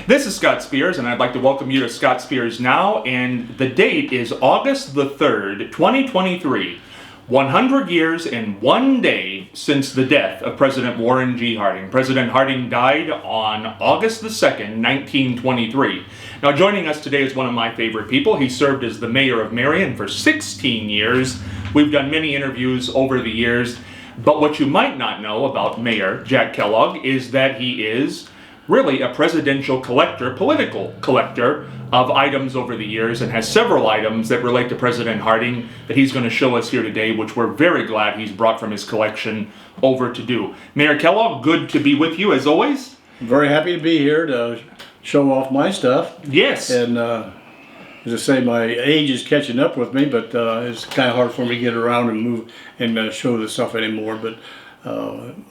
This is Scott Spears, and I'd like to welcome you to Scott Spears Now, and the date is August the 3rd, 2023. 100 years and 1 day since the death of President Warren G. Harding. President Harding died on August the 2nd, 1923. Now, joining us today is one of my favorite people. He served as the mayor of Marion for 16 years. We've done many interviews over the years, but what you might not know about Mayor Jack Kellogg is that he is really a presidential collector, political collector of items over the years, and has several items that relate to President Harding that he's going to show us here today, which we're very glad he's brought from his collection over to do. Mayor Kellogg, good to be with you as always. Very happy to be here to show off my stuff. Yes. And as I say, my age is catching up with me, but it's kind of hard for me to get around and move and show the stuff anymore. But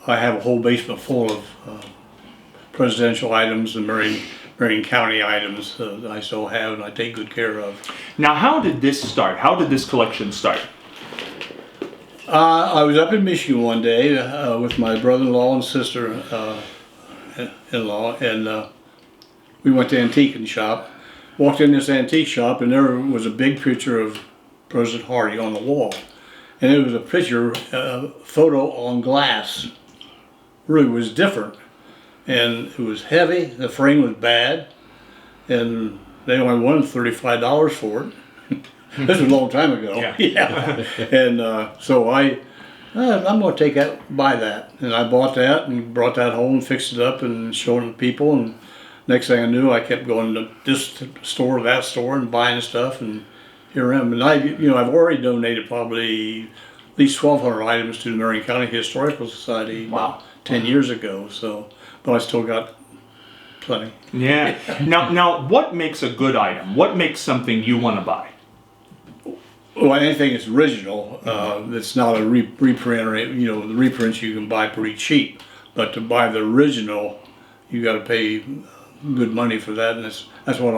I have a whole basement full of presidential items and Marion County items that I still have and I take good care of. Now, how did this start? How did this collection start? I was up in Michigan one day with my brother-in-law and sister-in-law, and we went to antiquing shop. Walked in this antique shop, and there was a big picture of President Harding on the wall. And it was a picture, photo on glass. Really was different. And it was heavy, the frame was bad, and they only wanted $35 for it. This was a long time ago. Yeah. And so I'm going to buy that. And I bought that and brought that home, fixed it up and showed it to people. And next thing I knew, I kept going to this store, that store, and buying stuff. And here I am. And I've already donated probably at least 1,200 items to the Marion County Historical Society about 10 years ago. So. But I still got plenty. Yeah. Now, what makes a good item? What makes something you want to buy? Well, anything that's original. It's not a reprint, or the reprints you can buy pretty cheap. But to buy the original, you got to pay good money for that, and that's what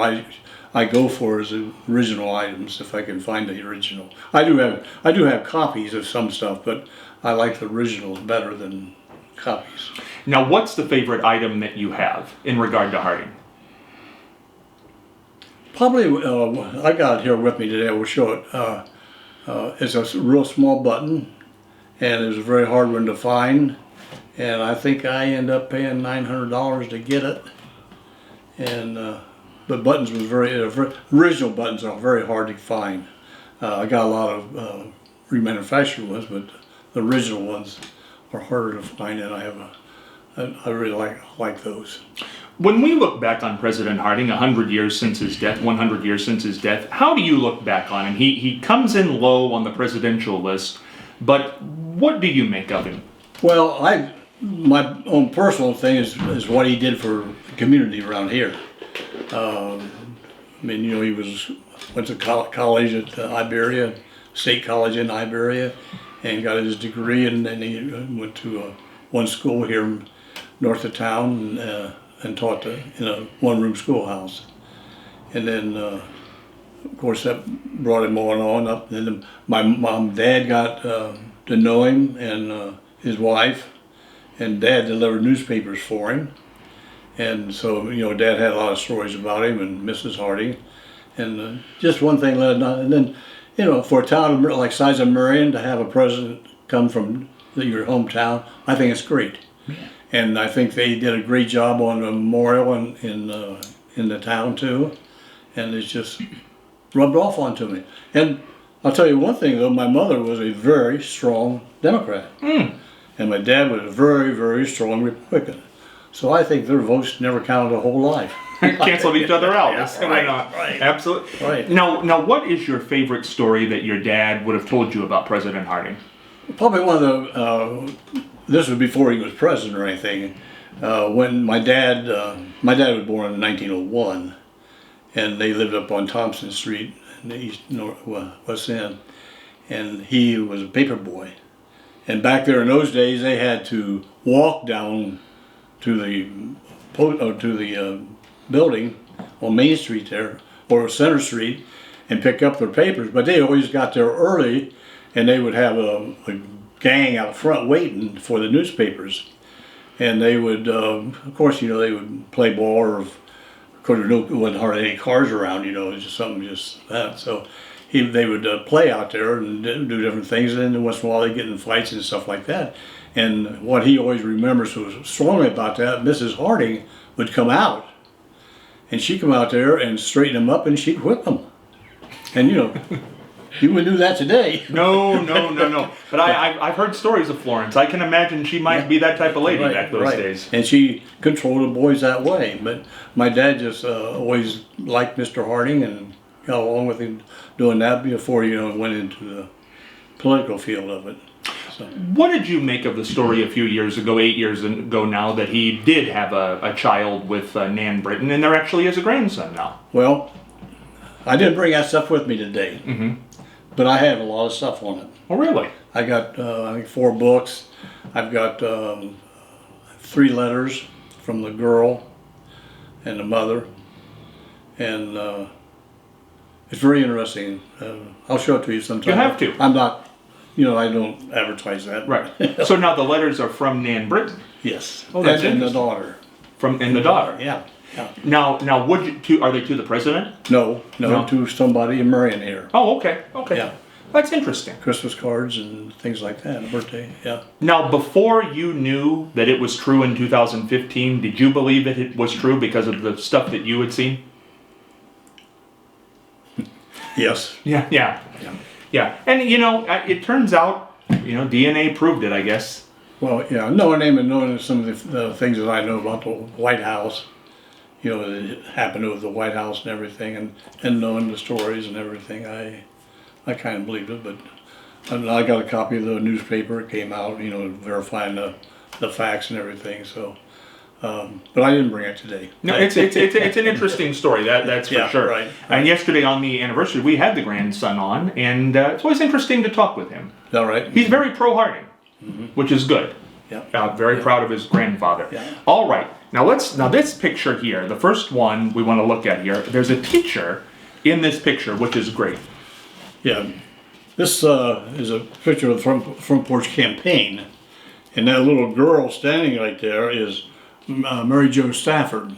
I go for, is the original items if I can find the original. I do have copies of some stuff, but I like the originals better than copies. Now, what's the favorite item that you have in regard to Harding? Probably, I got it here with me today. I will show it. It's a real small button, and it was a very hard one to find. And I think I end up paying $900 to get it. And the buttons was original buttons are very hard to find. I got a lot of remanufactured ones, but the original ones are harder to find, and I really like those. When we look back on President Harding, 100 years since his death, 100 years since his death, how do you look back on him? He comes in low on the presidential list, but what do you make of him? Well, my own personal thing is what he did for the community around here. I mean, he went to college at Iberia, State College in Iberia, and got his degree, and then he went to one school here north of town and taught in a one-room schoolhouse. And then, of course, that brought him on up. And then my mom and dad got to know him and his wife, and Dad delivered newspapers for him. And so, Dad had a lot of stories about him and Mrs. Harding. And just one thing led another. And then, for a town like size of Marion, to have a president come from your hometown, I think it's great. Yeah. And I think they did a great job on the memorial in the town too, and it's just rubbed off onto me. And I'll tell you one thing though, my mother was a very strong Democrat, and my dad was a very, very strong Republican. So I think their votes never counted a whole life. Canceled each other out. Yeah, right. Absolutely. Right. Now, what is your favorite story that your dad would have told you about President Harding? Probably one of the, this was before he was president or anything, when my dad was born in 1901, and they lived up on Thompson Street in the West End, and he was a paper boy. And back there in those days, they had to walk down to the building on Main Street there, or Center Street, and pick up their papers. But they always got there early, and they would have a gang out front waiting for the newspapers. And they would, of course, they would play ball or of course, there wasn't hardly any cars around, you know, it was just something just that. So they would play out there and do different things, and then once in a while they get in fights and stuff like that. And what he always remembers so strongly about that, Mrs. Harding would come out, and she'd come out there and straighten them up, and she'd whip them. And you know, you wouldn't do that today. No. But I've heard stories of Florence. I can imagine she might be that type of lady back those days. And she controlled the boys that way. But my dad just always liked Mr. Harding and got along with him doing that before, you know, went into the political field of it. So. What did you make of the story a few years ago, 8 years ago now, that he did have a child with Nan Britton, and there actually is a grandson now? Well, I didn't bring that stuff with me today, but I have a lot of stuff on it. Oh, really? I got, I think, 4 books. I've got 3 letters from the girl and the mother, and it's very interesting. I'll show it to you sometime. You have to. I'm not, you know, I don't advertise that. Right. So now the letters are from Nan Britton. Yes. Oh, that's and the interesting. daughter. And the daughter. Yeah. Now, are they to the president? No, No. to somebody in Marion here. Oh, okay. Yeah. That's interesting. Christmas cards and things like that, a birthday, yeah. Now, before you knew that it was true in 2015, did you believe that it was true because of the stuff that you had seen? Yes. Yeah. And, you know, it turns out, you know, DNA proved it, I guess. Well, yeah, knowing him and knowing some of the things that I know about the White House, you know, it happened with the White House and everything, and knowing the stories and everything, I kind of believed it. But I got a copy of the newspaper. It came out, you know, verifying the facts and everything. So, but I didn't bring it today. No, it's an interesting story. That's for sure. Right. And yesterday on the anniversary, we had the grandson on, and it's always interesting to talk with him. Is that right? He's very pro Harding, which is good. Yeah. Very proud of his grandfather. Yeah. All right. Now this picture here, the first one we want to look at here. There's a teacher in this picture, which is great. Yeah. This is a picture of the front porch campaign, and that little girl standing right there is Mary Jo Stafford,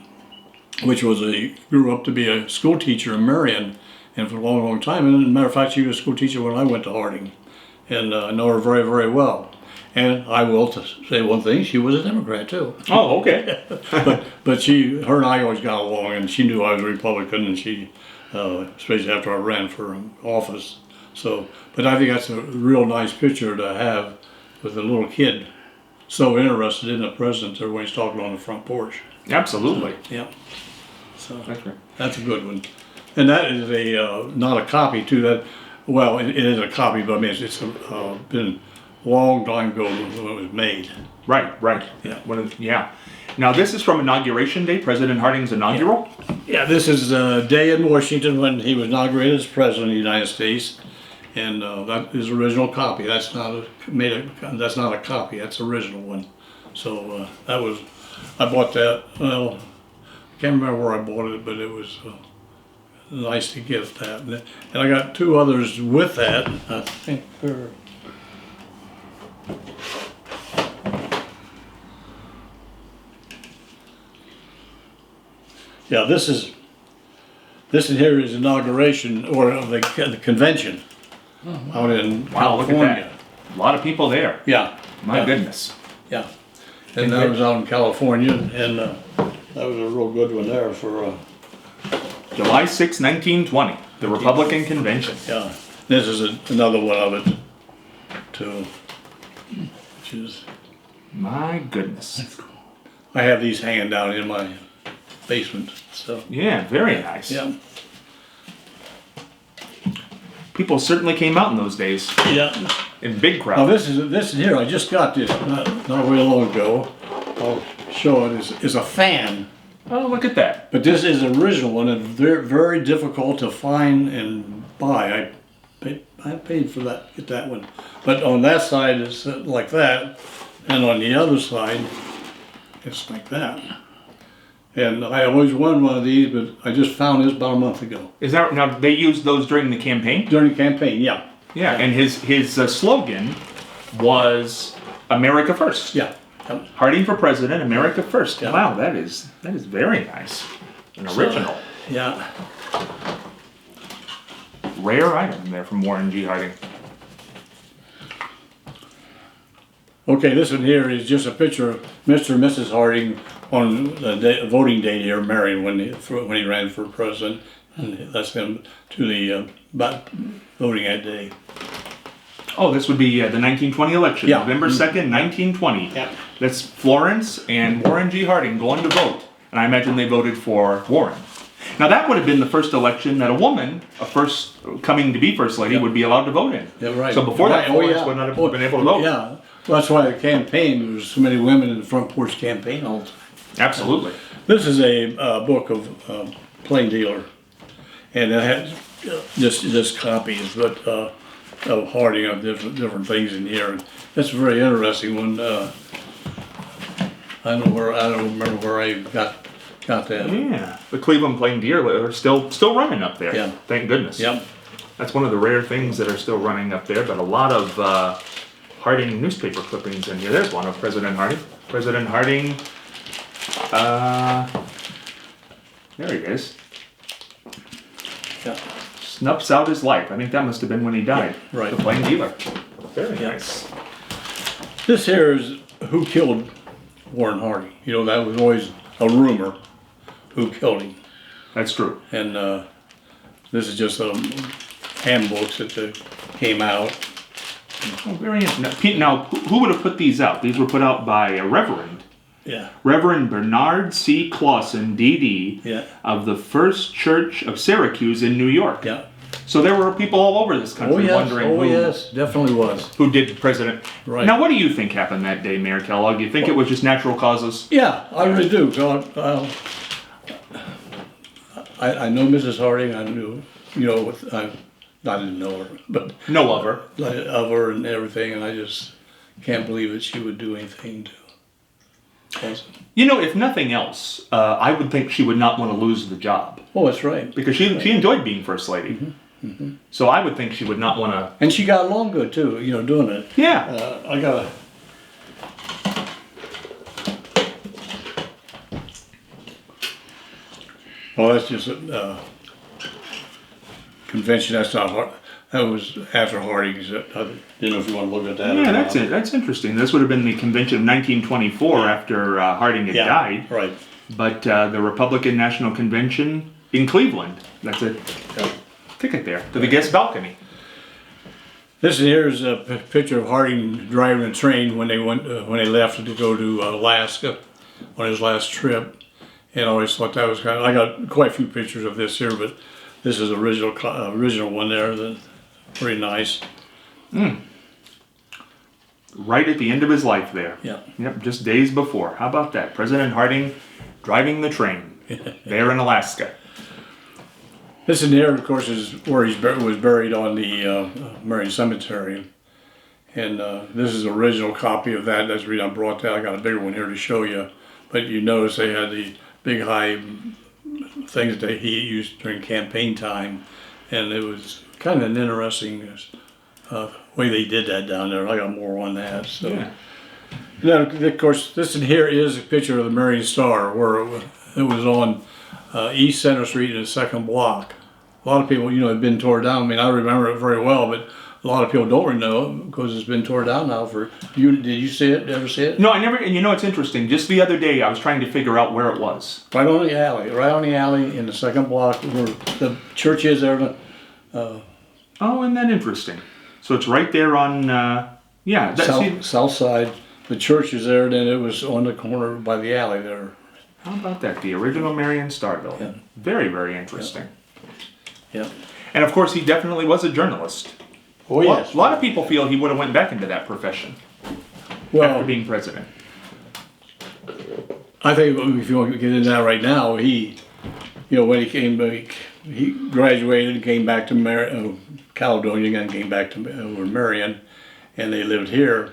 which grew up to be a school teacher in Marion, and for a long, long time. And as a matter of fact, she was a school teacher when I went to Harding, and I know her very, very well. And I will say one thing: she was a Democrat too. Oh, okay. but her and I always got along, and she knew I was a Republican, and she, especially after I ran for office. So, but I think that's a real nice picture to have with a little kid so interested in the president. Everybody's talking on the front porch. Absolutely. Yeah. So That's right. that's a good one, and that is not a copy too. That well, it is a copy, but I mean it's been a long time ago when it was made. Right. Yeah. Now this is from Inauguration Day, President Harding's inaugural. Yeah, this is a day in Washington when he was inaugurated as president of the United States, and that is original copy. That's not a copy. That's the original one. So I bought that. Well, I can't remember where I bought it, but it was nice to gift that. And I got 2 others with that. I think they're. Yeah, this in here is inauguration or of the convention out in Wow, California. look at that. A lot of people there. Yeah, My goodness. yeah. And that was out in California, and that was a real good one there for. July 6, 1920, the Republican Convention. Yeah, this is another one of it too, which is. My goodness. I have these hanging down in my basement. So. Yeah, very nice. Yeah. People certainly came out in those days Yeah. in big Now crowds. this is here. I just got this not real long ago. I'll show it. Is a fan. Oh, look at that. But this is an original one, and very, very difficult to find and buy. I paid for that, get that one. But on that side it's like that, and on the other side it's like that. And I always wanted one of these, but I just found this about a month ago. Is that now? They used those during the campaign. During the campaign, yeah. Yeah, and his slogan was "America First." Yeah. Harding for president, America first. Yeah. Wow, that is very nice. An original. Yeah. Rare item there from Warren G. Harding. Okay, this one here is just a picture of Mr. and Mrs. Harding on the voting day here in Marion when he ran for president, and that's been to the voting that day. Oh, this would be the 1920 election, Yeah. November 2nd, 1920. Yeah. That's Florence and Warren G. Harding going to vote. And I imagine they voted for Warren. Now that would have been the first election that a woman, coming to be first lady, would be allowed to vote in. Yeah, right. So before that, Right. Florence would not have been able to vote. Yeah, well, that's why the campaign, there was so many women in the front porch campaign all the time. Absolutely. This is a book of Plain Dealer, and it has just copies, but of Harding of different things in here. It's a very interesting one. I don't remember where I got that. Yeah, the Cleveland Plain Dealer are still running up there. Yeah. Thank goodness. Yep. That's one of the rare things that are still running up there. But a lot of Harding newspaper clippings in here. There's one of President Harding. President Harding. There he is. Yeah. Snuffs out his life. I think that must have been when he died. Yeah, right. The Plain Dealer. Very Yeah. nice. This here is who killed Warren Harding. You know, that was always a rumor who killed him. That's true. And this is just handbooks that came out. Oh, very interesting. Now, who would have put these out? These were put out by a reverend. Yeah. Reverend Bernard C. Clausen, D.D., Yeah. of the First Church of Syracuse in New York. Yeah. So there were people all over this country wondering definitely was. who did President. Right. Now, what do you think happened that day, Mayor Kellogg? You think it was just natural causes? Yeah, I really do. So I know Mrs. Harding. I knew, you know, I didn't know her, but No of her. of her and everything, and I just can't believe that she would do anything to cause it. You know, if nothing else, I would think she would not want to lose the job Oh, that's right. because she enjoyed being First Lady. So I would think she would not want to. And she got along good too, you know, doing it. Yeah. I got a. Well, that's just a convention. That's not hard. That was after Harding's. I don't know if you want to look at that. Yeah, that's it. That's interesting. This would have been the convention of 1924 after Harding had died. Right. But the Republican National Convention in Cleveland. That's a ticket there to the guest balcony. This here is a picture of Harding driving a train when they left to go to Alaska on his last trip, and I always thought that was kind of. I got quite a few pictures of this here, but this is the original one there. That's pretty nice. Right at the end of his life there. Yeah. Yep, just days before. How about that? President Harding driving the train there in Alaska. This in here, of course, is where he was buried on the Marion Cemetery. And this is the original copy of that. That's the reason I brought that. I got a bigger one here to show you. But you notice they had the big high things that he used during campaign time. And it was kind of an interesting way they did that down there. I got more on that. So. Yeah. Then, of course, this in here is a picture of the Marion Star, where it was on East Center Street in the second block. A lot of people, you know, had been torn down. I mean, I remember it very well, but a lot of people don't really know it because it's been torn down now for. Did you see it? Ever see it? No, I never. And you know, it's interesting. Just the other day, I was trying to figure out where it was. Right on the alley in the second block where the church is there. Oh, isn't that interesting? So it's right there on. South side. The church is there, then it was on the corner by the alley there. How about that? The original Marion Star building. Yeah. Very, very interesting. Yeah. And of course, he definitely was a journalist. Oh yes. A lot of people feel he would have went back into that profession after Well, being president. I think if you want to get into that right now, he, you know, when he came back, he graduated and came back to Caledonia and came back to Marion, and they lived here.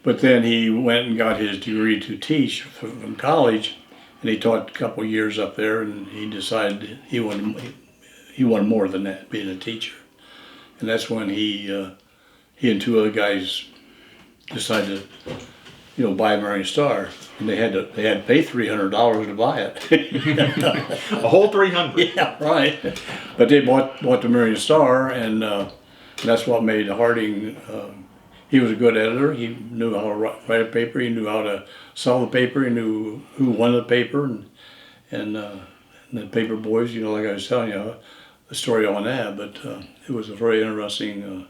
But then he went and got his degree to teach from college, and he taught a couple of years up there, and he decided he wanted more than that, being a teacher. And that's when he and two other guys decided to, buy a Marion Star, and they had to pay $300 to buy it. A whole 300. Yeah, right. But they bought the Marion Star, and that's what made Harding. He was a good editor. He knew how to write a paper. He knew how to sell the paper. He knew who won the paper, and the paper boys. Like I was telling you, the story on that. But it was a very interesting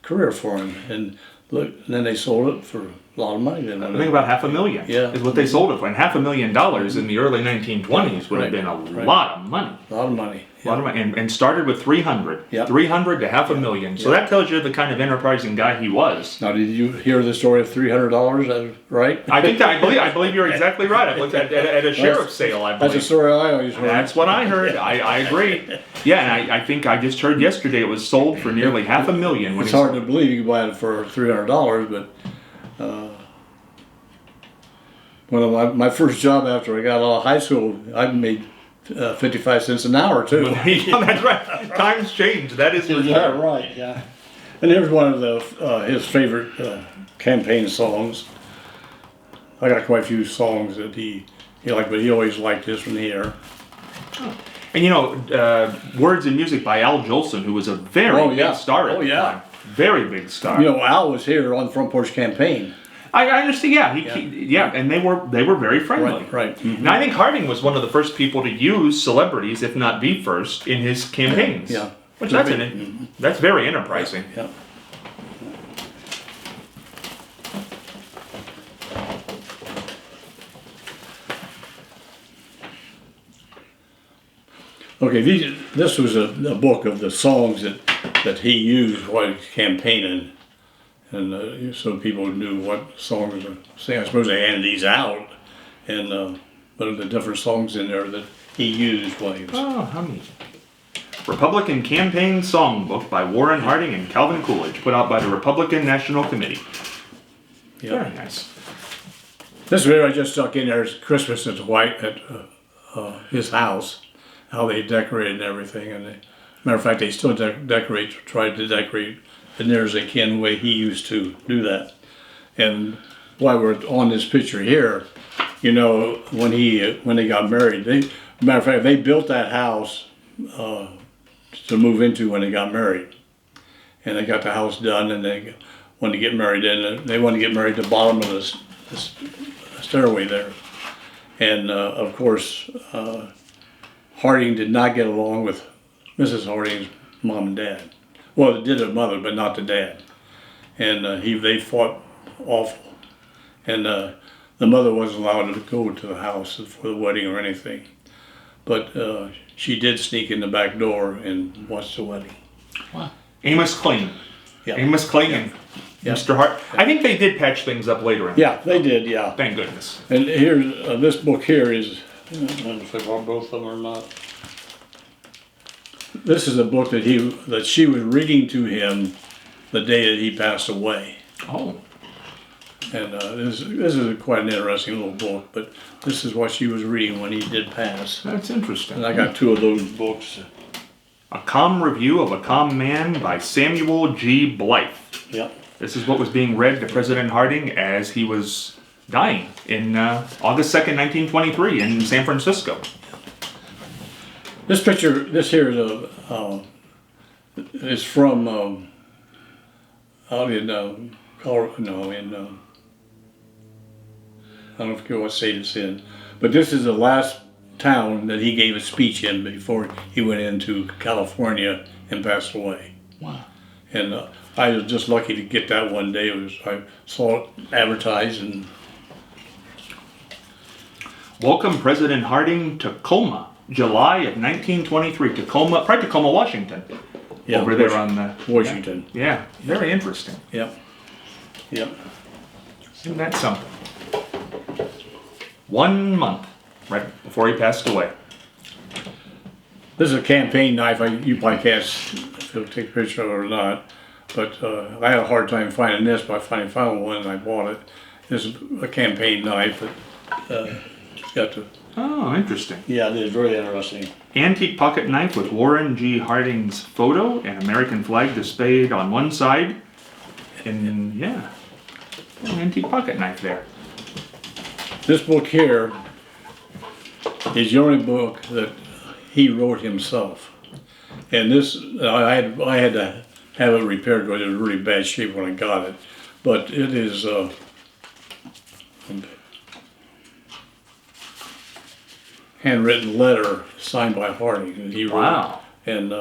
career for him. And look, then they sold it for a lot of money. I think about $500,000 is what they sold it for. And $500,000 in the early 1920s would have been a lot of money. A lot of money. A lot of money. And started with 300. Yep. 300 to $500,000. So that tells you the kind of enterprising guy he was. Now, did you hear the story of $300? Right? I believe you're exactly right. I looked at a sheriff's sale, I believe. That's a story I always heard. That's what I heard. I agree. Yeah, and I think I just heard yesterday it was sold for nearly $500,000. It's hard to believe you could buy it for $300, but one of my first job after I got out of high school, I made 55 cents an hour too. Yeah, that's right. Times change. That is for Yeah, sure. right. Yeah. And here's one of his favorite campaign songs. I got quite a few songs that he liked, but he always liked this one here. And Words and Music by Al Jolson, who was a very big star at the time. Very big star. Al was here on the Front Porch Campaign. I understand. Yeah, and they were very friendly. Right. Mm-hmm. And I think Harding was one of the first people to use celebrities, if not the first, in his campaigns. Yeah. Which that's very enterprising. Yeah. Okay, this was a book of the songs that he used while he was campaigning. And so people knew what songs to sing. I suppose they handed these out, and but the different songs in there that he used while he was. Oh, how neat! Republican Campaign Songbook by Warren Harding and Calvin Coolidge, put out by the Republican National Committee. Yep. Very nice. This video I just stuck in there is Christmas at his house, how they decorated and everything. And matter of fact, they still try to decorate as near as they can the way he used to do that. And while we're on this picture here, when they got married, matter of fact, they built that house to move into when they got married. And they got the house done, and they wanted to get married in. They wanted to get married at the bottom of the stairway there. And of course, Harding did not get along with Mrs. Harding's mom and dad. Well, it did her mother, but not the dad. And they fought awful. And the mother wasn't allowed to go to the house for the wedding or anything. But she did sneak in the back door and watch the wedding. Wow. Amos Clayton. Yeah. Amos Clayton. Yeah. Mr. Hart. I think they did patch things up later. Yeah, they did, yeah. Thank goodness. And here's, this book here is, I don't know if I bought both of them or not. This is a book that she was reading to him the day that he passed away. Oh. And this is quite an interesting little book, but this is what she was reading when he did pass. That's interesting. And I got two of those books. A Calm Review of a Calm Man by Samuel G. Blythe. Yep. This is what was being read to President Harding as he was dying in August 2nd, 1923 in San Francisco. This picture, this here is from out in Colorado, no, in I don't forget what state it's in, but this is the last town that he gave a speech in before he went into California and passed away. Wow. And I was just lucky to get that one day. I saw it advertised and. Welcome President Harding to Tacoma, July of 1923. Tacoma, probably Tacoma, Washington. Yeah, over there on the Washington. Yeah, very interesting. Yep. Yep. Isn't that something? 1 month right before he passed away. This is a campaign knife. You probably can't if you'll take a picture of it or not. But I had a hard time finding this, but I finally found one and I bought it. This is a campaign knife that it's got the. Oh, interesting. Yeah, it is very interesting. Antique pocket knife with Warren G. Harding's photo and American flag displayed on one side. And yeah. An antique pocket knife there. This book here is the only book that he wrote himself. And this, I had to have it repaired because it was in really bad shape when I got it. But it is handwritten letter signed by Harding. And he wrote Wow. it. And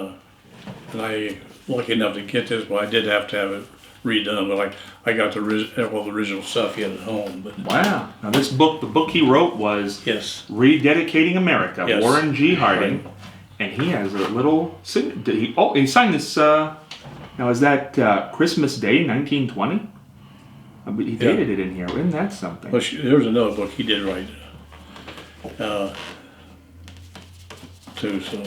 I lucky enough to get this, but I did have to have it redone. But I got the original stuff yet at home. But Wow. Now this book, the book he wrote was yes, Rededicating America, Yes. Warren G. Harding. And he has a little, he signed this, now is that Christmas Day, 1920? He dated it in here, isn't that something? well, there's another book he did write too. So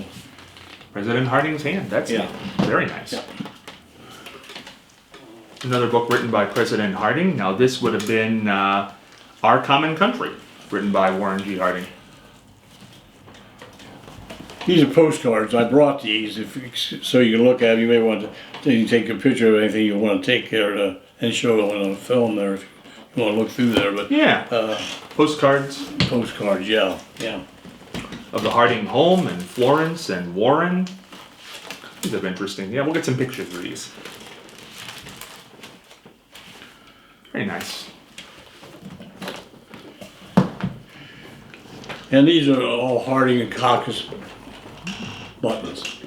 President Harding's hand, that's Yeah. neat. Very nice. Yeah. Another book written by President Harding. Now this would have been Our Common Country, written by Warren G. Harding. these are postcards. I brought these so you can look at them. You may want to take a picture of anything you want to take there and show it on a film there if you want to look through there. But Yeah, postcards postcards, yeah. of the Harding home and Florence and Warren. These are interesting. Yeah, we'll get some pictures of these. Very nice. And these are all Harding and Caucus buttons.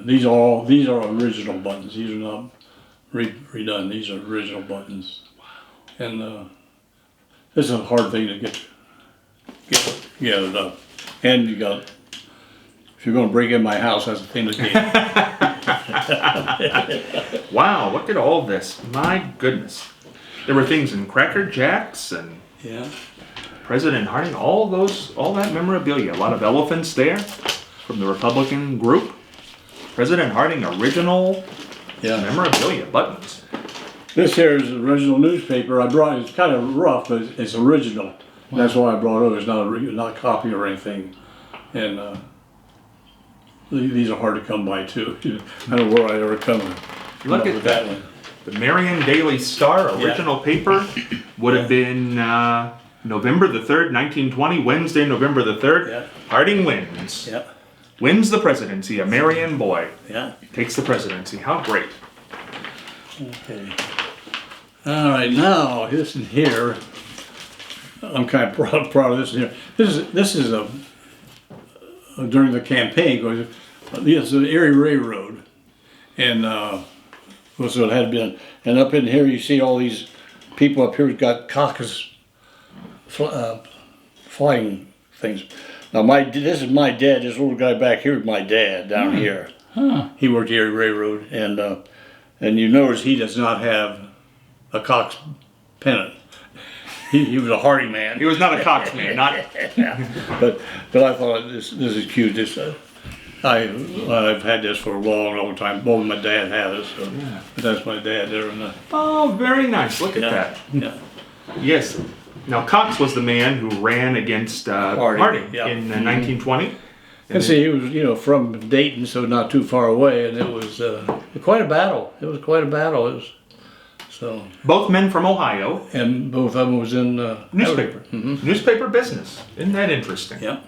These are original buttons. These are not redone. These are original buttons. And this is a hard thing to get gathered up. And you got, if you're going to break in my house, that's the thing to get. Wow, look at all this. My goodness. There were things in Cracker Jacks and Yeah. President Harding, all that memorabilia. A lot of elephants there from the Republican group. President Harding original memorabilia, buttons. This here is the original newspaper. I brought it's kind of rough, but it's original. Wow. That's why I brought it. It's not a copy or anything. And these are hard to come by too. I don't know where I ever come. Look at that one. The Marion Daily Star original paper would have been November the 3rd, 1920, Wednesday, November the 3rd. Yeah. Harding wins. Yeah. Wins the presidency, a Marion boy. Yeah. Takes the presidency. How great. Okay. All right, now this in here, I'm kind of proud of this in here. This is during the campaign, because it's the Erie Railroad, and so it had been. And up in here, you see all these people up here who've got caucus flying things. Now this is my dad. This little guy back here is my dad down here. Huh. He worked the Erie Railroad, and you notice he does not have a Cox pennant. He was a Harding man. He was not a Cox man, not. But I thought this is cute. I've had this for a long time. Both my dad had it, so but that's my dad there. Oh, very nice. Look at that. Yeah. Yes. Now Cox was the man who ran against Harding in 1920. And see, he was from Dayton, so not too far away, and it was quite a battle. It was quite a battle. So both men from Ohio. And both of them was in newspaper. Mm-hmm. Newspaper business. Isn't that interesting? Yeah.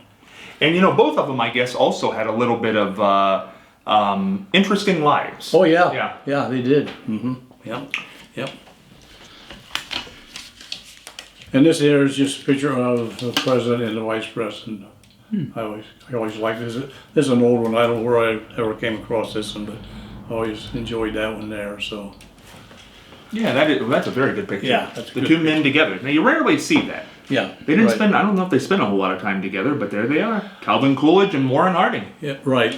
And both of them, I guess, also had a little bit of interesting lives. Oh yeah. Yeah, they did. Mm-hmm. Yep. And this here is just a picture of the president and the vice president. I always like this. This is an old one. I don't know where I ever came across this one, but I always enjoyed that one there. So. Yeah, that's a very good picture. Yeah, that's the two men together. Now you rarely see that. Yeah. They didn't spend. I don't know if they spent a whole lot of time together, but there they are. Calvin Coolidge and Warren Harding. Yeah. Right.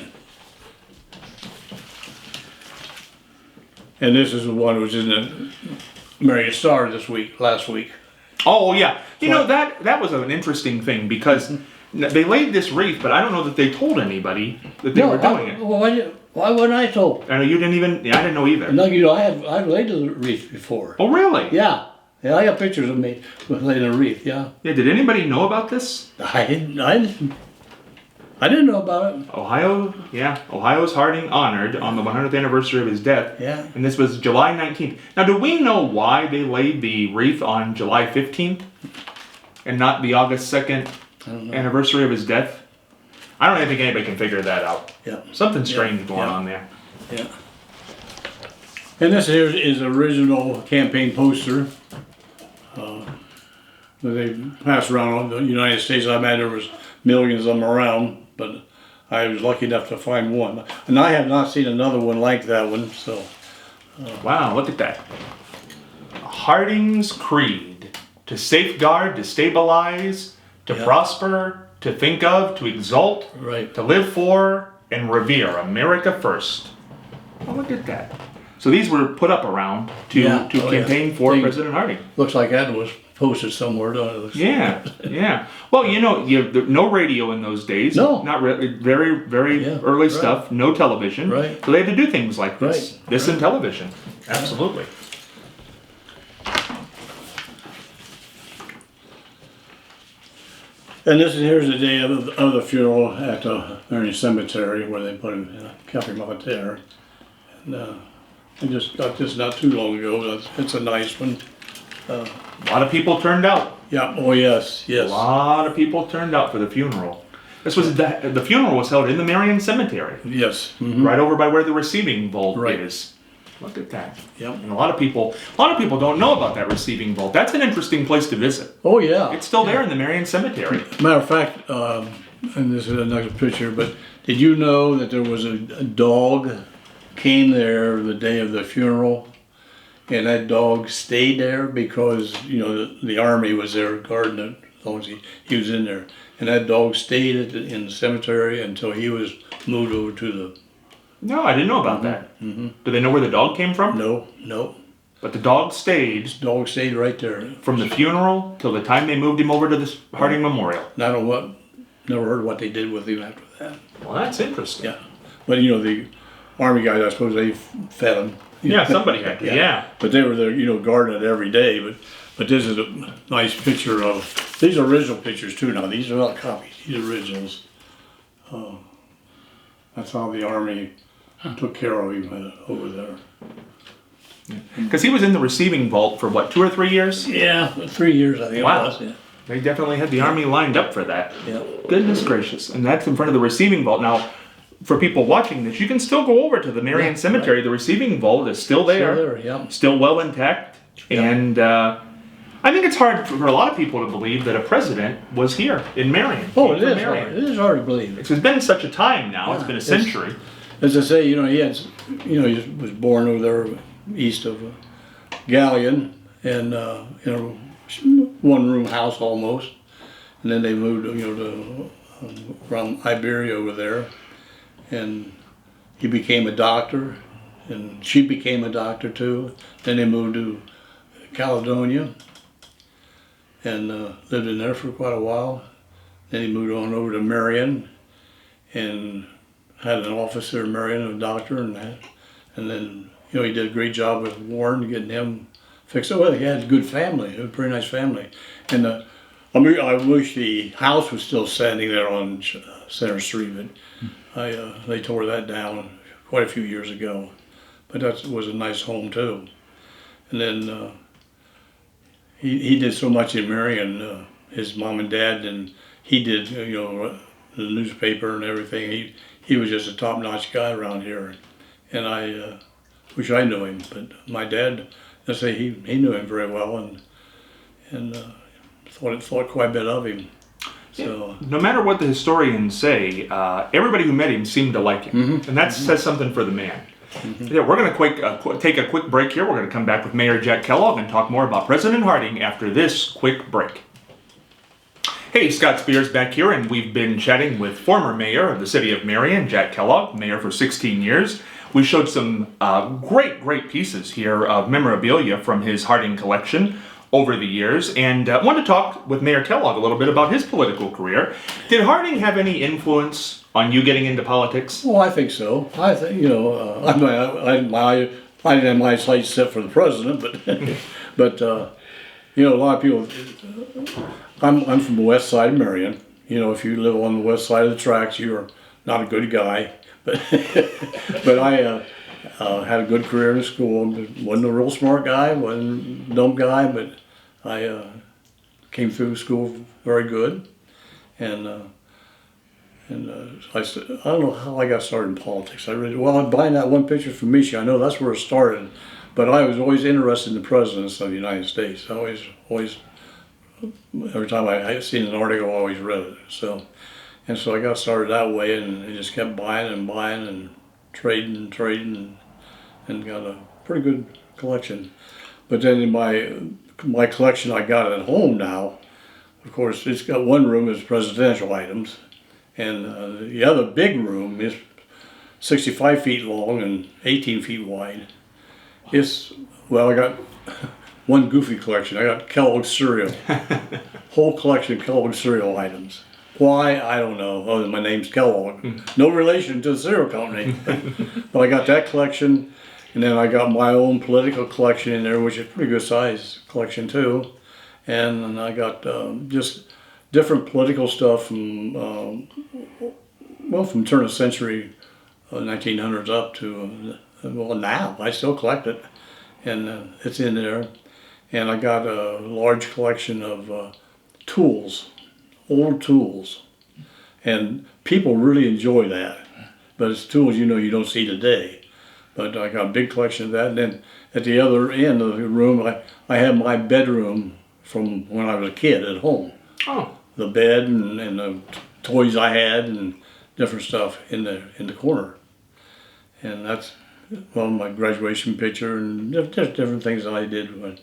And this is the one that was in the Marion Star last week. Oh yeah, that was an interesting thing because they laid this wreath, but I don't know that they told anybody that they were doing it. Why wasn't I told? I know you didn't even. Yeah, I didn't know either. No, I've laid the wreath before. Oh really? Yeah, I got pictures of me with laying a wreath. Yeah. Yeah. Did anybody know about this? I I didn't know about it. Ohio's Harding honored on the 100th anniversary of his death. Yeah. And this was July 19th. Now, do we know why they laid the wreath on July 15th and not the August 2nd anniversary of his death? I don't think anybody can figure that out. Yeah. Something strange going on there. Yeah. And this here is original campaign poster that they passed around the United States. I imagine there was millions of them around, but I was lucky enough to find one. And I have not seen another one like that one, so. Wow, look at that. Harding's Creed. To safeguard, to stabilize, to prosper, to think of, to exalt, Right. to live for, and revere America first. Oh, look at that. So these were put up around to campaign for President Harding. Looks like that was posted somewhere, don't it? Yeah. Well, no radio in those days. No. Not really. Very, very early stuff. No television. Right. So they had to do things like this. Right. This and television. Absolutely. And here's the day of the funeral at Marion Cemetery where they put him, kept him up there. And I just got this not too long ago. It's a nice one. A lot of people turned out. Yeah. Oh yes. A lot of people turned out for the funeral. This was the funeral was held in the Marion Cemetery. Yes. Right over by where the receiving vault Right. is. Look at that. Yep. And a lot of people don't know about that receiving vault. That's an interesting place to visit. Oh yeah. It's still there in the Marion Cemetery. Matter of fact, and this is another picture, but did you know that there was a dog came there the day of the funeral, and that dog stayed there because the army was there guarding it as long as he was in there, and that dog stayed in the cemetery until he was moved over to the. No, I didn't know about that. Mm-hmm. Do they know where the dog came from? No. But the dog stayed. The dog stayed right there From the funeral till the time they moved him over to the Harding Memorial. Never heard what they did with him after that. Well, that's interesting. Yeah, but the army guys, I suppose they fed him. Yeah, somebody had to. Yeah. But they were there, guarding it every day. But this is a nice picture of these are original pictures too. Now these are not copies; these are originals. That's how the army took care of him over there. Because he was in the receiving vault for what, 2 or 3 years? Yeah, 3 years I think Wow. it was. Yeah. They definitely had the army lined up for that. Yeah. Goodness gracious. And that's in front of the receiving vault. Now, for people watching this, you can still go over to the Marion Cemetery. Right. The receiving vault is still there. Still there, yeah. Still well intact. Yeah. And I think it's hard for a lot of people to believe that a president was here in Marion. Oh, it is hard. It is hard to believe. It's been such a time now. Yeah, it's been a century. As I say, he he was born over there east of Galleon, and one-room house almost, and then they moved, to around Iberia over there, and he became a doctor, and she became a doctor too. Then they moved to Caledonia, and lived in there for quite a while. Then he moved on over to Marion, and had an office there in Marion, a doctor, and then he did a great job with Warren getting him fixed. Well, he had a good family, a pretty nice family, and I wish the house was still standing there on Center Street, but they tore that down quite a few years ago. But that was a nice home too. And then he did so much in Marion, his mom and dad, and he did the newspaper and everything. He was just a top-notch guy around here, and I wish I knew him. But my dad, I say he knew him very well, and thought quite a bit of him. So no matter what the historians say, everybody who met him seemed to like him, and that says something for the man. Yeah, we're going to take a quick break here. We're going to come back with Mayor Jack Kellogg and talk more about President Harding after this quick break. Hey, Scott Spears back here, and we've been chatting with former mayor of the city of Marion, Jack Kellogg, mayor for 16 years. We showed some great pieces here of memorabilia from his Harding collection over the years, and I want to talk with Mayor Kellogg a little bit about his political career. Did Harding have any influence on you getting into politics? Well, I think so. I think I didn't have my sights set for the president, but a lot of people. I'm from the west side of Marion, you know, if you live on the west side of the tracks, you're not a good guy. But but I had a good career in school. Wasn't a real smart guy, wasn't a dumb guy, but I came through school very good. And I don't know how I got started in politics. I'm buying that one picture from Misha. I know that's where it started. But I was always interested in the presidents of the United States. I always, every time I seen an article, I always read it. So I got started that way, and I just kept buying and trading and got a pretty good collection. But then in my collection I got at home now, of course, it's got one room is presidential items, and the other big room is 65 feet long and 18 feet wide. I got one goofy collection. I got Kellogg cereal, whole collection of Kellogg cereal items. Why, I don't know. Oh, my name's Kellogg. No relation to the cereal company. But I got that collection, and then I got my own political collection in there, which is a pretty good size collection too. And I got just different political stuff from, from turn of century, 1900s up to, now. I still collect it, and it's in there. And I got a large collection of tools, old tools. And people really enjoy that. But it's tools you don't see today. But I got a big collection of that. And then at the other end of the room, I have my bedroom from when I was a kid at home. Oh. The bed and the toys I had and different stuff in the corner. And that's my graduation picture and just different things that I did when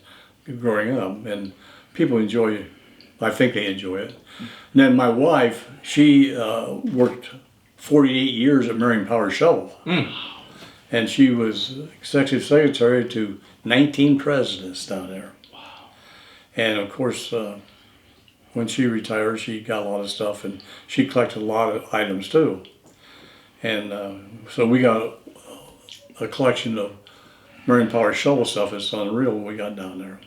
growing up. And people enjoy it. I think they enjoy it. And then my wife, she worked 48 years at Marion Power Shovel. And she was executive secretary to 19 presidents down there. Wow. And of course, when she retired, she got a lot of stuff, and she collected a lot of items too. And so we got a collection of Marion Power Shovel stuff. It's unreal what we got down there.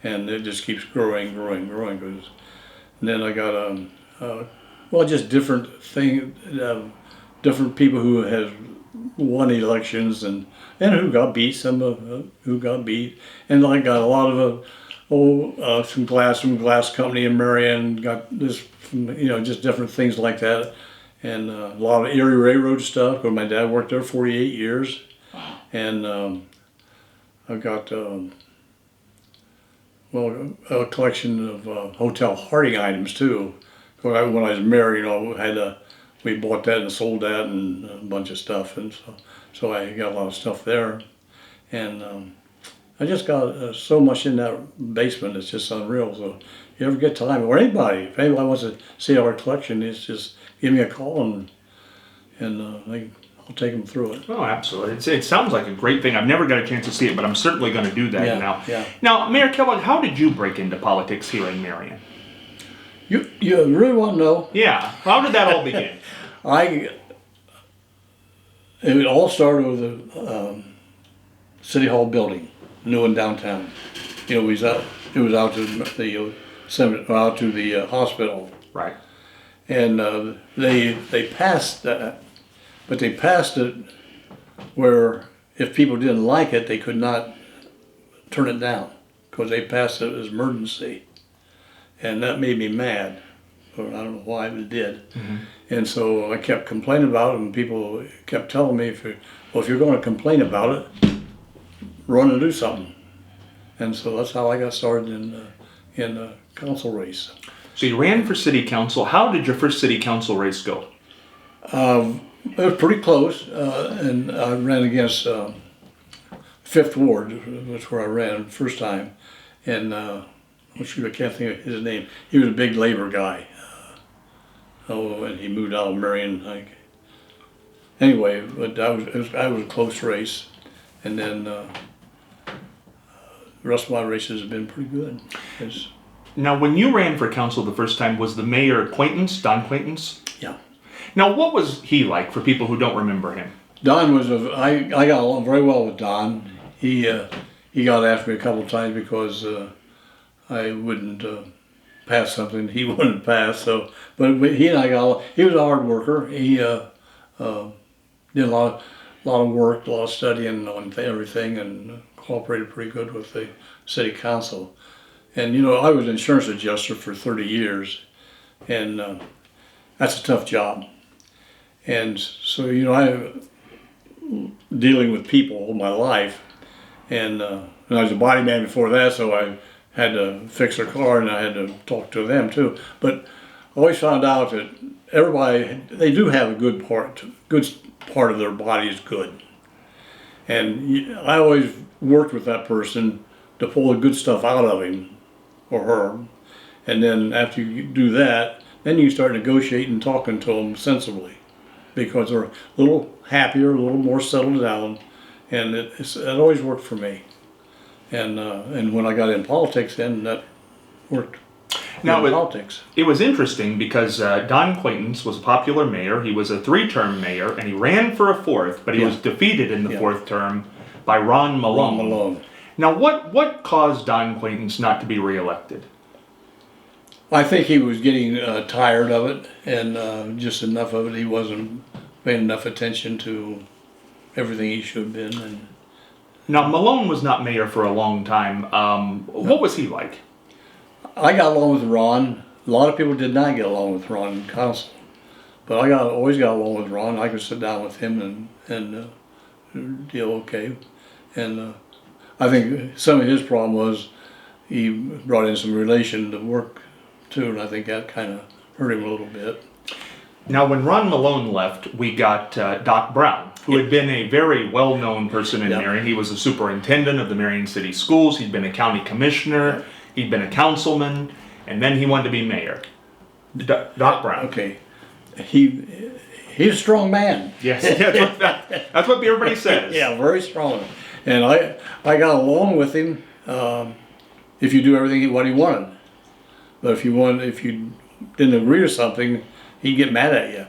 And it just keeps growing. And then I got just different things, different people who have won elections and who got beat, who got beat. And I got a lot of some glass from Glass Company in Marion, got this, just different things like that. And a lot of Erie Railroad stuff, because my dad worked there 48 years. Wow. And I've got a collection of Hotel Harding items too. When I was married, we bought that and sold that and a bunch of stuff, and so I got a lot of stuff there. And I just got so much in that basement, it's just unreal. So if you ever get time, or if anybody wants to see our collection, it's just give me a call and I'll take them through it. Oh, absolutely. It sounds like a great thing. I've never got a chance to see it, but I'm certainly going to do that now. Yeah. Now, Mayor Kellogg, how did you break into politics here in Marion? You really want to know? Yeah. How did that all begin? It all started with the City Hall building, new one downtown. It was out to the cemetery, out to the hospital. Right. And they passed that, but they passed it where if people didn't like it, they could not turn it down because they passed it as emergency, and that made me mad. Or I don't know why, but it did. Mm-hmm. And so I kept complaining about it, and people kept telling me, if you're going to complain about it, run and do something. And so that's how I got started in the council race. So you ran for city council. How did your first city council race go? It was pretty close, and I ran against 5th Ward, which where I ran the first time. And I can't think of his name. He was a big labor guy. And he moved out of Marion. Anyway, but it was a close race. And then the rest of my races have been pretty good. Now, when you ran for council the first time, was the mayor Don Quaintance? Yeah. Now, what was he like for people who don't remember him? Don was I got along very well with Don. He got after me a couple of times because I wouldn't pass something he wouldn't pass. So, but he and I he was a hard worker. He did a lot of work, a lot of studying on everything, and cooperated pretty good with the city council. And I was insurance adjuster for 30 years, and that's a tough job. And so I dealing with people all my life, and I was a body man before that, so I had to fix their car and I had to talk to them too. But I always found out that they do have a good part of their body is good. And I always worked with that person to pull the good stuff out of him or her. And then after you do that, then you start negotiating and talking to them sensibly, because they're a little happier, a little more settled down, and it always worked for me. And when I got in politics, then that worked. Now, in politics. It was interesting because Don Quaintance was a popular mayor. He was a 3-term mayor, and he ran for a 4th, but he was defeated in the 4th term by Ron Malone. Ron Malone. Now, what caused Don Quaintance not to be reelected? I think he was getting tired of it, and just enough of it. He wasn't paying enough attention to everything he should have been. And now, Malone was not mayor for a long time. What was he like? I got along with Ron. A lot of people did not get along with Ron in council, but I always got along with Ron. I could sit down with him and deal okay. And I think some of his problem was he brought in some relation to work too, and I think that kind of hurt him a little bit. Now, when Ron Malone left, we got Doc Brown, who had been a very well-known person in Marion. He was a superintendent of the Marion City Schools. He'd been a county commissioner. He'd been a councilman, and then he wanted to be mayor. Doc Brown. Okay, he's a strong man. Yes, that's what everybody says. Yeah, very strong. And I got along with him if you do everything what he wanted. But if you didn't agree with something, he'd get mad at you.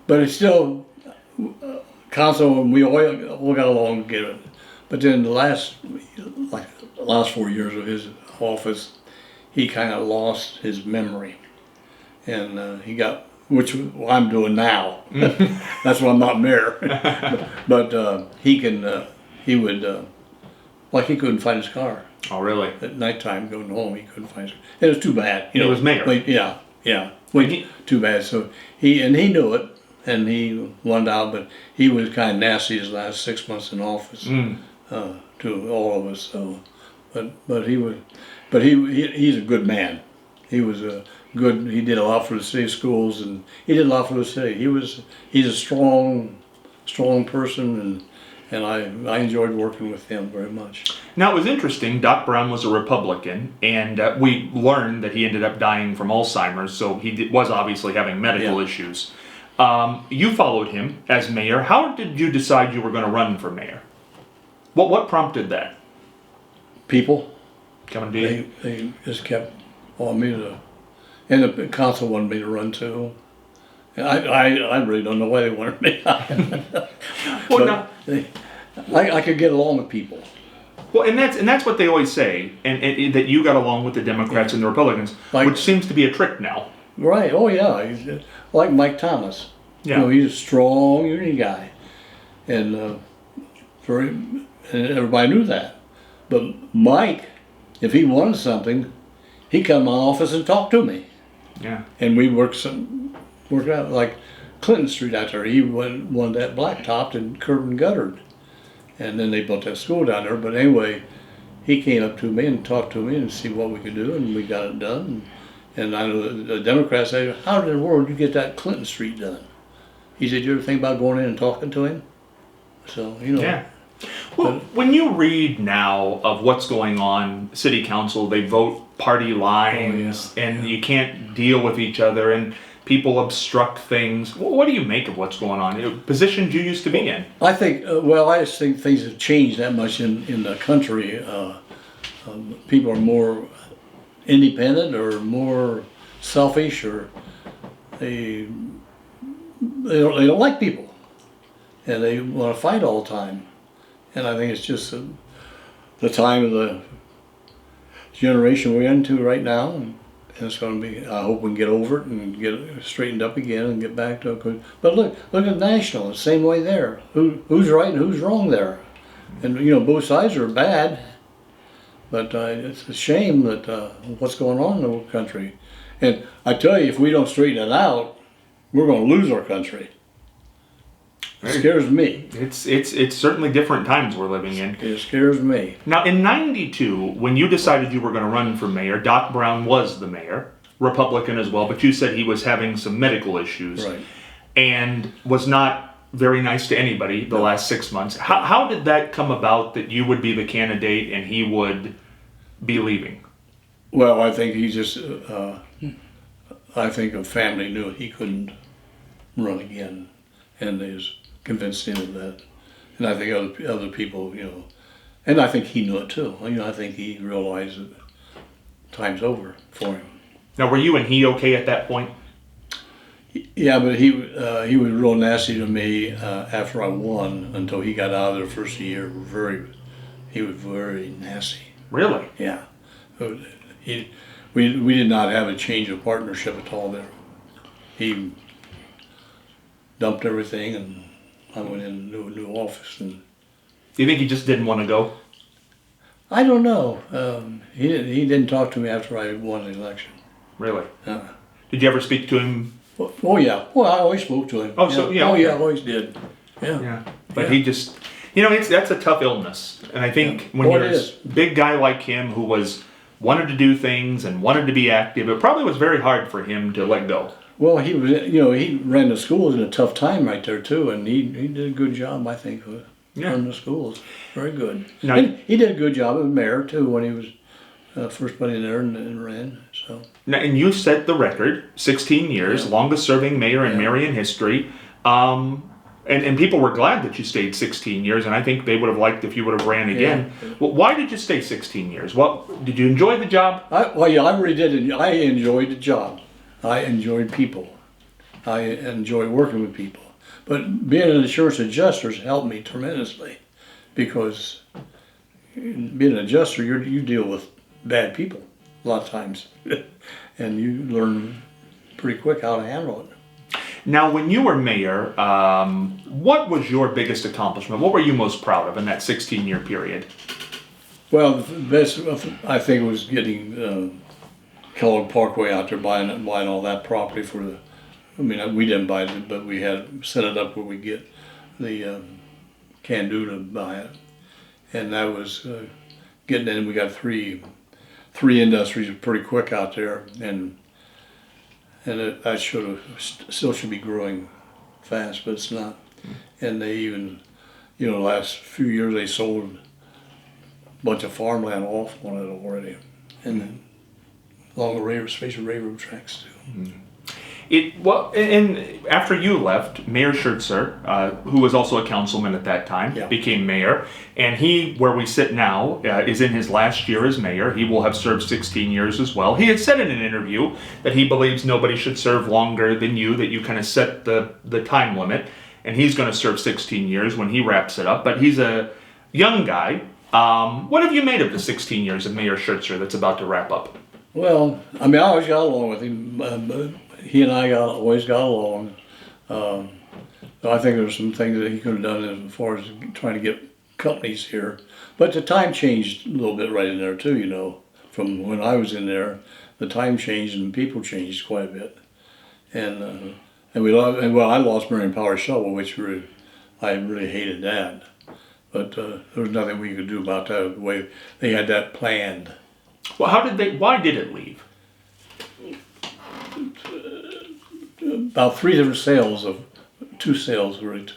But it's still council, and we all got along together. But then the last 4 years of his office, he kind of lost his memory, and he got, which I'm doing now. That's why I'm not mayor. but he would he couldn't find his car. Oh, really? At nighttime going home, he couldn't find his car. It was too bad. He was mayor. Too bad. So he knew it, and he wanted out, but he was kind of nasty his last 6 months in office to all of us. So, but he's a good man. He was he did a lot for the city schools, and he did a lot for the city. He's a strong person, and I enjoyed working with him very much. Now, it was interesting. Doc Brown was a Republican, and we learned that he ended up dying from Alzheimer's, so he was obviously having medical issues. You followed him as mayor. How did you decide you were going to run for mayor? What prompted that? People. Coming to you? They just kept wanting me to, and the council wanted me to run too. And I really don't know why they wanted me. I could get along with people. Well, and that's what they always say, and that you got along with the Democrats and the Republicans, which seems to be a trick now. Right. Oh yeah. He's like Mike Thomas. Yeah. He's a strong union guy, and and everybody knew that. But Mike, if he wanted something, he'd come to my office and talk to me. Yeah. And we worked out, like Clinton Street out there. He wanted that blacktopped and curb and guttered. And then they built that school down there. But anyway, he came up to me and talked to me and see what we could do, and we got it done. And I know the Democrats said, "How in the world did you get that Clinton Street done?" He said, "You ever think about going in and talking to him?" So, Yeah. Well, when you read now of what's going on, city council, they vote party lines, and you can't deal with each other, and people obstruct things. What do you make of what's going on? Positions you used to be in? I think, I just think things have changed that much in the country. People are more independent or more selfish, or they don't like people, and they want to fight all the time. And I think it's just the time of the generation we're into right now. And it's going to be. I hope we can get over it and get it straightened up again and get back to it. But look at National. The same way there. Who's right and who's wrong there? And both sides are bad. But it's a shame that what's going on in the country. And I tell you, if we don't straighten it out, we're going to lose our country. It scares me. It's certainly different times we're living in. It scares me. Now, in '92, when you decided you were going to run for mayor, Doc Brown was the mayor, Republican as well, but you said he was having some medical issues. Right. And was not very nice to anybody the last 6 months. How did that come about that you would be the candidate and he would be leaving? Well, I think he just, I think a family knew he couldn't run again, and they was convinced him of that. And I think other people, and I think he knew it too. I think he realized that time's over for him. Now, were you and he okay at that point? Yeah, but he was real nasty to me after I won until he got out of there the first year. He was very nasty. Really? Yeah. We did not have a change of partnership at all there. He dumped everything, and I went in a new office. And Do you think he just didn't want to go? I don't know. He didn't talk to me after I won the election. Really? Did you ever speak to him? Oh yeah. Well, I always spoke to him. Oh, so yeah. Oh okay. yeah, I always did. Yeah. Yeah. But Yeah. he just, that's a tough illness. And I think when Oh, you're it a is. big guy like him who wanted to do things and wanted to be active, it probably was very hard for him to let go. Well, he was. He ran the schools in a tough time right there too, and he did a good job, I think, of running the schools. Very good. Now, And he did a good job as mayor too when he was first put in there and ran. So. Now, and you set the record, 16 years, longest serving mayor in Marion history. And people were glad that you stayed 16 years, and I think they would have liked if you would have ran again. Yeah. Well, why did you stay 16 years? Did you enjoy the job? I really did. I enjoyed the job. I enjoyed people. I enjoy working with people. But being an insurance adjuster has helped me tremendously, because being an adjuster, you deal with bad people a lot of times, and you learn pretty quick how to handle it. Now, when you were mayor, what was your biggest accomplishment? What were you most proud of in that 16-year period? Well, the best, I think, was getting Kellogg Parkway out there, buying all that property for the. I mean, we didn't buy it, but we had set it up where we get the can-do to buy it, and that was getting in. We got three industries pretty quick out there, and that still should be growing fast, but it's not. And they even, the last few years they sold a bunch of farmland off on it already, and then along the railroad tracks too. And after you left, Mayor Schertzer, who was also a councilman at that time, became mayor. And he, where we sit now, is in his last year as mayor. He will have served 16 years as well. He had said in an interview that he believes nobody should serve longer than you, that you kind of set the time limit. And he's going to serve 16 years when he wraps it up. But he's a young guy. What have you made of the 16 years of Mayor Schertzer that's about to wrap up? Well, I mean, I always got along with him. He and I always got along. So I think there's some things that he could have done as far as trying to get companies here. But the time changed a little bit right in there too, From when I was in there, the time changed and people changed quite a bit. And I lost Marion Power Shovel, which I really hated that. But there was nothing we could do about that. The way they had that planned. Well, why did it leave? About three different sales of two sales. And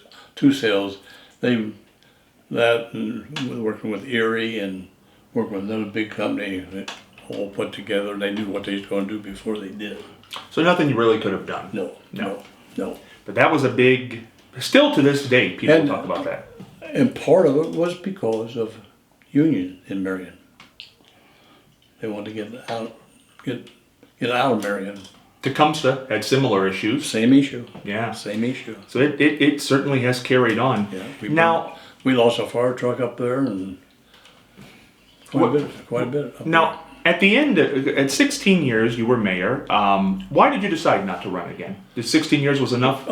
working with Erie and working with another big company that all put together. They knew what they was going to do before they did. So nothing you really could have done. No. But that was a big. Still to this day, people talk about that. And part of it was because of union in Marion. They wanted to get out of Marion. Tecumseh had similar issues. Same issue. Yeah. Same issue. So it certainly has carried on. Yeah. We lost a fire truck up there and quite a bit. Now, At the end, at 16 years, you were mayor. Why did you decide not to run again? Did 16 years was enough?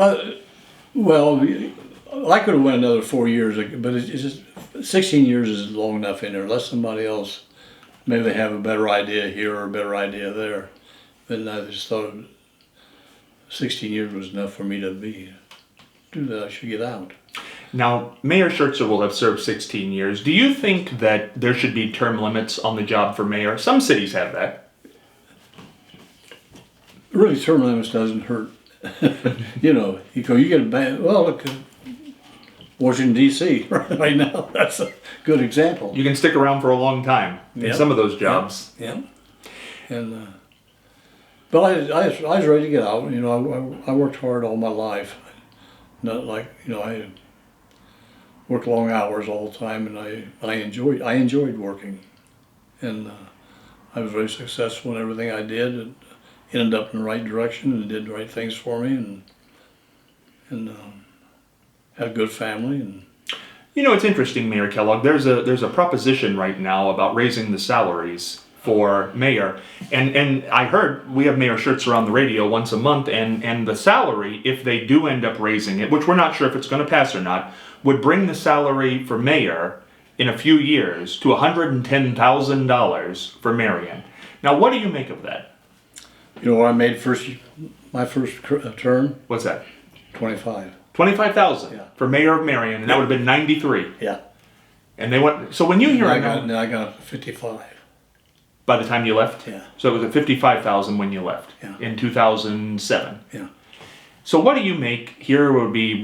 Well, I could have went another 4 years, but it's just 16 years is long enough in there. Let somebody else, maybe they have a better idea here or a better idea there. But I just thought 16 years was enough for me to do that. I should get out. Now, Mayor Schertzer will have served 16 years. Do you think that there should be term limits on the job for mayor? Some cities have that. Really, term limits doesn't hurt. You get a bad, well, look, Washington, D.C. right now, that's a good example. You can stick around for a long time in some of those jobs. Yeah. And, but I was ready to get out. I worked hard all my life. Not like, I worked long hours all the time, and I enjoyed working. And I was very successful in everything I did. It ended up in the right direction and did the right things for me, and had a good family. And it's interesting, Mayor Kellogg. There's a proposition right now about raising the salaries for mayor, and I heard we have Mayor Schertzer on the radio once a month, and the salary, if they do end up raising it, which we're not sure if it's going to pass or not, would bring the salary for mayor in a few years to $110,000 for Marion. Now, what do you make of that? You know what I made my first term? What's that? 25. 25,000 Yeah. for mayor of Marion, and that would have been 93. Yeah. And they went. So when you hear I got 55. By the time you left? Yeah. So it was at 55,000 when you left in 2007. Yeah. So what do you make? Here would be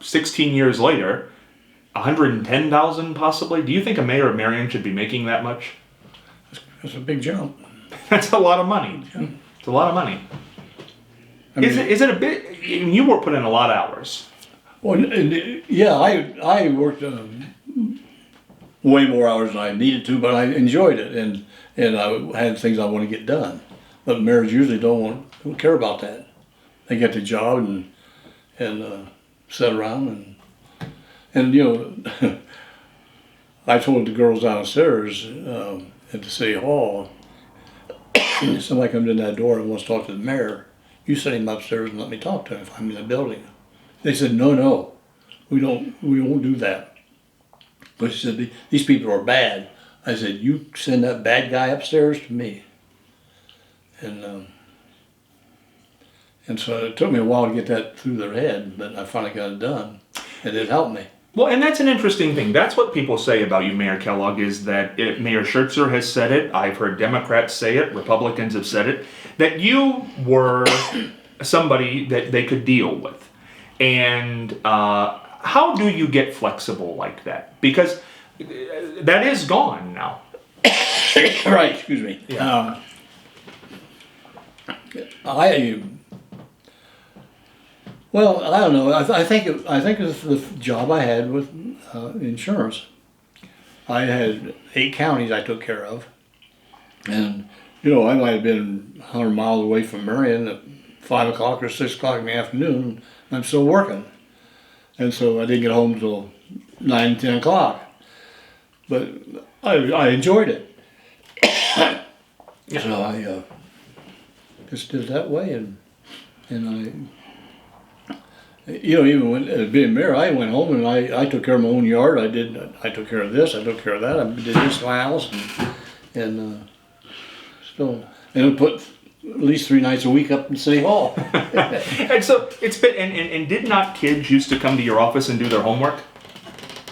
16 years later, 110,000 possibly. Do you think a mayor of Marion should be making that much? That's a big jump. That's a lot of money. Yeah. It's a lot of money. I mean, is it a bit? You were put in a lot of hours. Well, yeah, I worked way more hours than I needed to, but I enjoyed it, and I had things I want to get done. But mayors usually don't care about that. They get the job and sit around and I told the girls downstairs at the city hall, somebody comes in that door and wants to talk to the mayor, you send him upstairs and let me talk to him if I'm in the building. They said, no, we won't do that. But she said, these people are bad. I said, you send that bad guy upstairs to me. And so it took me a while to get that through their head, but I finally got it done, and it helped me. Well, and that's an interesting thing. That's what people say about you, Mayor Kellogg, is that Mayor Schertzer has said it, I've heard Democrats say it, Republicans have said it, that you were somebody that they could deal with. And how do you get flexible like that? Because that is gone now. Right, excuse me. Yeah. Well, I don't know. I think it's the job I had with insurance. I had 8 counties I took care of, and I might have been 100 miles away from Marion at 5 o'clock or 6 o'clock in the afternoon. And I'm still working, and so I didn't get home until 9, 10 o'clock. But I enjoyed it, so I just did it that way, and even when being mayor, I went home and I took care of my own yard. I took care of this. I took care of that. I did this in my house, and put at least 3 nights a week up in City Hall. And so it's been. And did not kids used to come to your office and do their homework?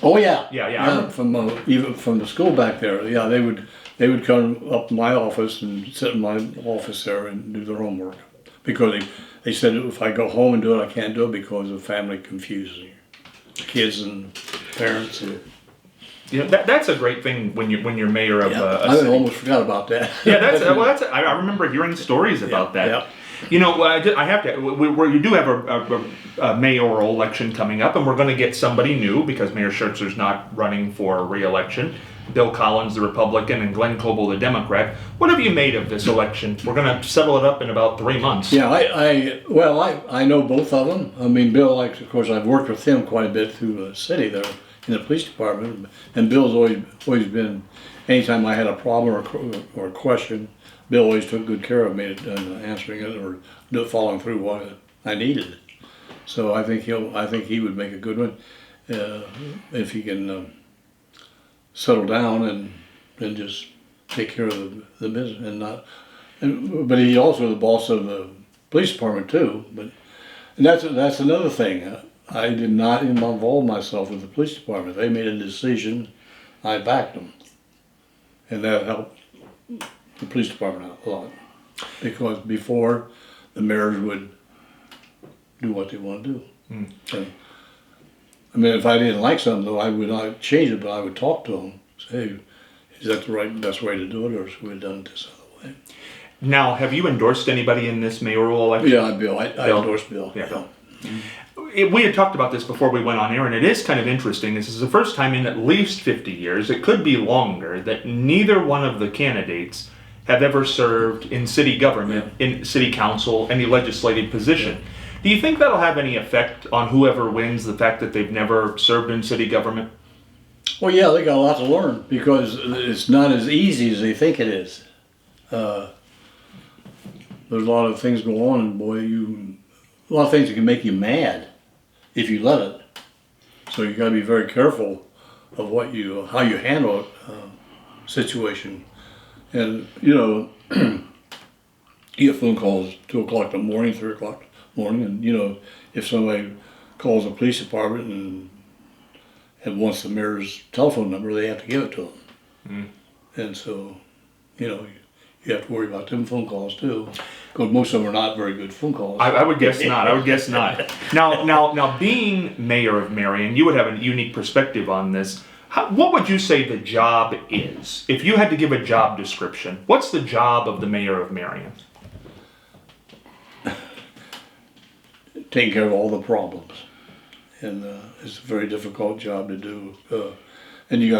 Oh yeah. Yeah. Even from the school back there. Yeah, they would come up to my office and sit in my office there and do their homework, because they said if I go home and do it, I can't do it because of family confusion, kids and parents. And that's a great thing when you're mayor of a I city. almost forgot about that. Yeah, I remember hearing stories about that. Yeah. I have to. You do have a mayoral election coming up, and we're going to get somebody new because Mayor Schertzer's not running for re-election. Bill Collins, the Republican, and Glenn Coble, the Democrat. What have you made of this election? We're going to settle it up in about 3 months. Yeah, I know both of them. I mean, Bill, of course, I've worked with him quite a bit through the city there. in the police department. And Bill's always been, anytime I had a problem or a question, Bill always took good care of me answering it or following through what I needed. So I think he would make a good one if he can settle down and just take care of the business and not. But he's also the boss of the police department too. And that's another thing. I did not involve myself with the police department. They made a decision, I backed them, and that helped the police department out a lot. Because before, the mayors would do what they want to do. And, I mean, if I didn't like something, though, I would not change it, but I would talk to them. Say, hey, is that the best way to do it, or should we have done it this other way? Now, have you endorsed anybody in this mayoral election? Yeah, Bill. I endorsed Bill. Yeah. We had talked about this before we went on air, and it is kind of interesting. This is the first time in at least 50 years, it could be longer, that neither one of the candidates have ever served in city government, in city council, any legislative position. Yeah. Do you think that'll have any effect on whoever wins, the fact that they've never served in city government? Well, yeah, they got a lot to learn because it's not as easy as they think it is. There's a lot of things go on, and boy, a lot of things that can make you mad if you let it. So you got to be very careful of how you handle a situation. And you get phone calls 2 o'clock in the morning, 3 o'clock in the morning, and if somebody calls the police department and wants the mayor's telephone number, they have to give it to them. And so, you have to worry about them phone calls too, because most of them are not very good phone calls. I would guess not. I would guess not. Now, being mayor of Marion, you would have a unique perspective on this. What would you say the job is? If you had to give a job description, what's the job of the mayor of Marion? Taking care of all the problems, and it's a very difficult job to do. And you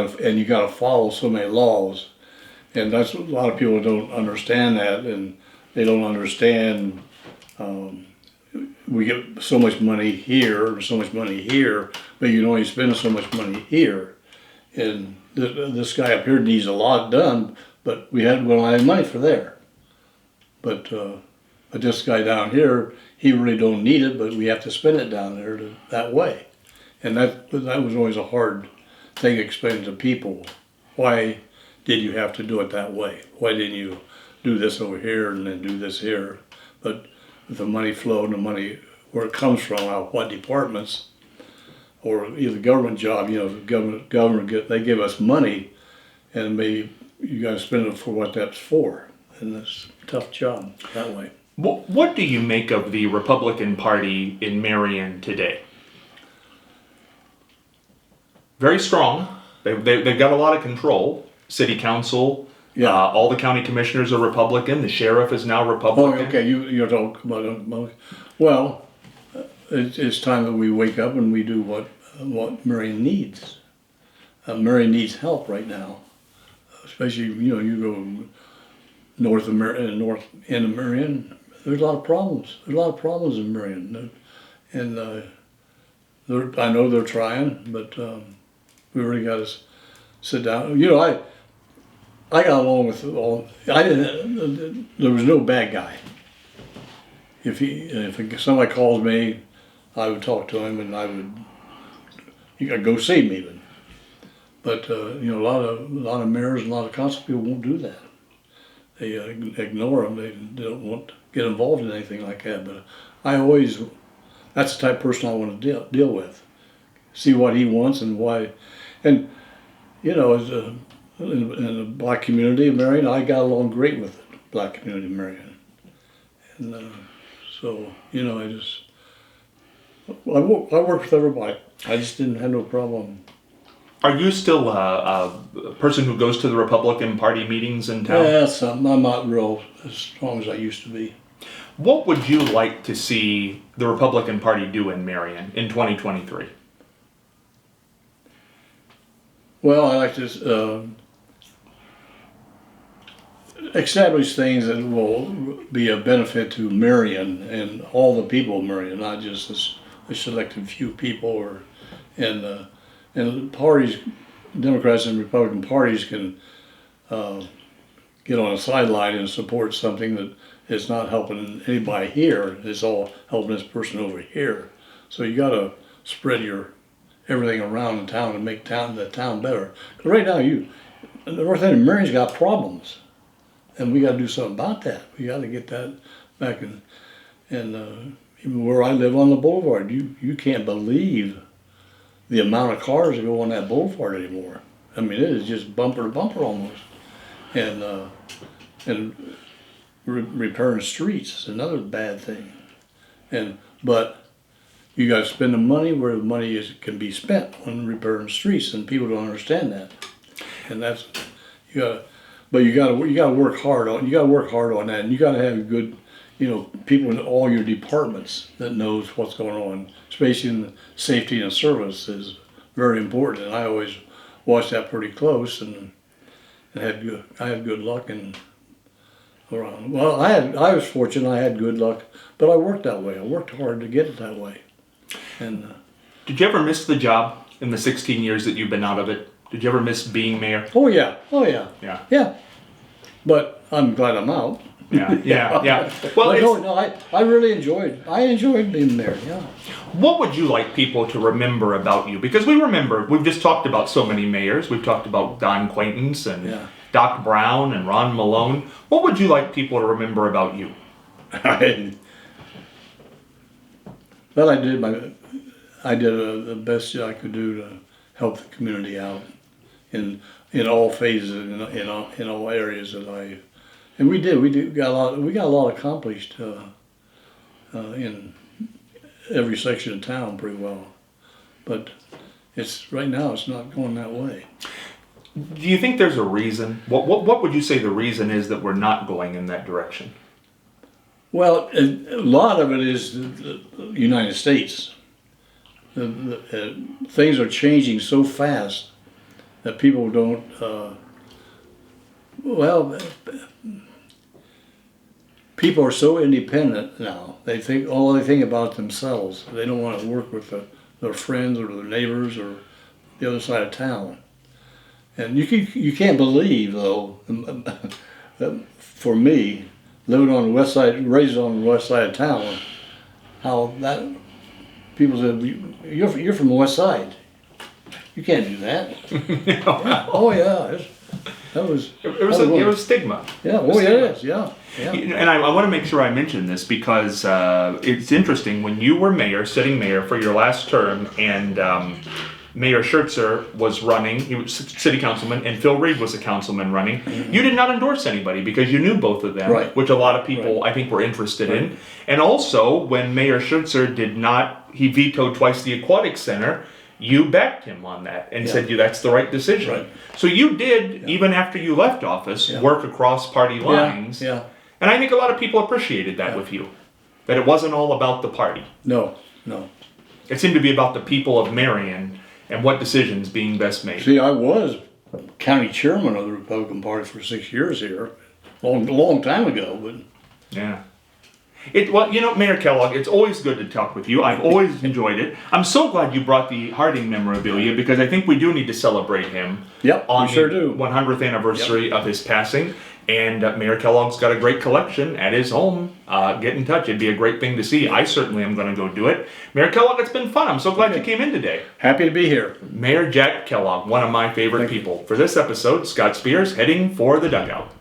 got to follow so many laws, and that's a lot of people don't understand that, and they don't understand. We get so much money here, so much money here, but you can only spend so much money here. And this guy up here needs a lot done, but we don't have money for there. But this guy down here, he really don't need it, but we have to spend it down there that way. And that was always a hard thing explaining to people. Why did you have to do it that way? Why didn't you do this over here and then do this here? But the money flow and the money, where it comes from, what departments, or either government job, government they give us money, and maybe you got to spend it for what that's for, and that's a tough job that way. What do you make of the Republican Party in Marion today? Very strong. They've got a lot of control. City council, all the county commissioners are Republican. The sheriff is now Republican. Oh, okay, you're talking about. Well, it's time that we wake up and we do what Marion needs. Marion needs help right now, especially you go north end of Marion. There's a lot of problems. There's a lot of problems in Marion, and I know they're trying, but we really got to sit down. I got along with all. There was no bad guy. If somebody calls me, I would talk to him, and you got to go see him even. But a lot of mayors and a lot of council people won't do that. They ignore them. They don't want to get involved in anything like that. But that's the type of person I want to deal with. See what he wants and why. And as in the black community of Marion, I got along great with the black community of Marion. And so I worked with everybody. I just didn't have no problem. Are you still a person who goes to the Republican Party meetings in town? Yeah, I'm not real as strong as I used to be. What would you like to see the Republican Party do in Marion in 2023? Well, I like to establish things that will be a benefit to Marion and all the people of Marion, not just a selected few people, and and parties, Democrats and Republican parties can get on a sideline and support something that is not helping anybody here. It's all helping this person over here. So you got to spread everything around the town and make the town better. 'Cause right now, the North End of Marion's got problems, and we got to do something about that. We got to get that back in. And even where I live on the boulevard, you can't believe the amount of cars that go on that boulevard anymore. I mean, it is just bumper to bumper almost. And repairing streets is another bad thing. But you got to spend the money where the money can be spent on repairing streets, and people don't understand that. And that's but you got to work hard on that, and you got to have good, people in all your departments that knows what's going on, especially in the safety and service is very important. And I always watch that pretty close, and I had good luck around. Well, I was fortunate. I had good luck, but I worked that way. I worked hard to get it that way. And did you ever miss the job in the 16 years that you've been out of it? Did you ever miss being mayor? Oh yeah. Yeah. But I'm glad I'm out. Yeah. Well, I really enjoyed. I enjoyed being there. Yeah. What would you like people to remember about you? Because we've just talked about so many mayors. We've talked about Don Quaintance and Doc Brown and Ron Malone. What would you like people to remember about you? Well, I did the best I could do to help the community out in all phases, in all areas that we got a lot accomplished in every section of town pretty well, but right now it's not going that way. Do you think there's a reason? What would you say the reason is that we're not going in that direction? Well, a lot of it is the United States. Things are changing so fast that people don't. People are so independent now. They think about themselves. They don't want to work with their friends or their neighbors or the other side of town. And you can't believe though that for me, living on the west side, raised on the west side of town, how that people said you're from the west side. You can't do that. Yeah. Oh yeah, it was stigma. Yeah. Oh yeah, it is. Yeah. And I want to make sure I mention this because it's interesting when you were sitting mayor for your last term, and Mayor Schertzer was running. He was city councilman, and Phil Reed was a councilman running. Mm-hmm. You did not endorse anybody because you knew both of them, right, which a lot of people I think were interested in. And also, when Mayor Schertzer he vetoed twice the aquatic center. You backed him on that and said that's the right decision. Right. So you did, even after you left office, work across party lines. Yeah. And I think a lot of people appreciated that with you. That it wasn't all about the party. No. It seemed to be about the people of Marion and what decisions being best made. See, I was county chairman of the Republican Party for 6 years here. Long time ago, but... Yeah. Mayor Kellogg, it's always good to talk with you. I've always enjoyed it. I'm so glad you brought the Harding memorabilia because I think we do need to celebrate him. Yep, on we sure the do. 100th anniversary of his passing. And Mayor Kellogg's got a great collection at his home. Get in touch. It'd be a great thing to see. I certainly am going to go do it. Mayor Kellogg, it's been fun. I'm so glad you came in today. Happy to be here. Mayor Jack Kellogg, one of my favorite people. For this episode, Scott Spears heading for the dugout.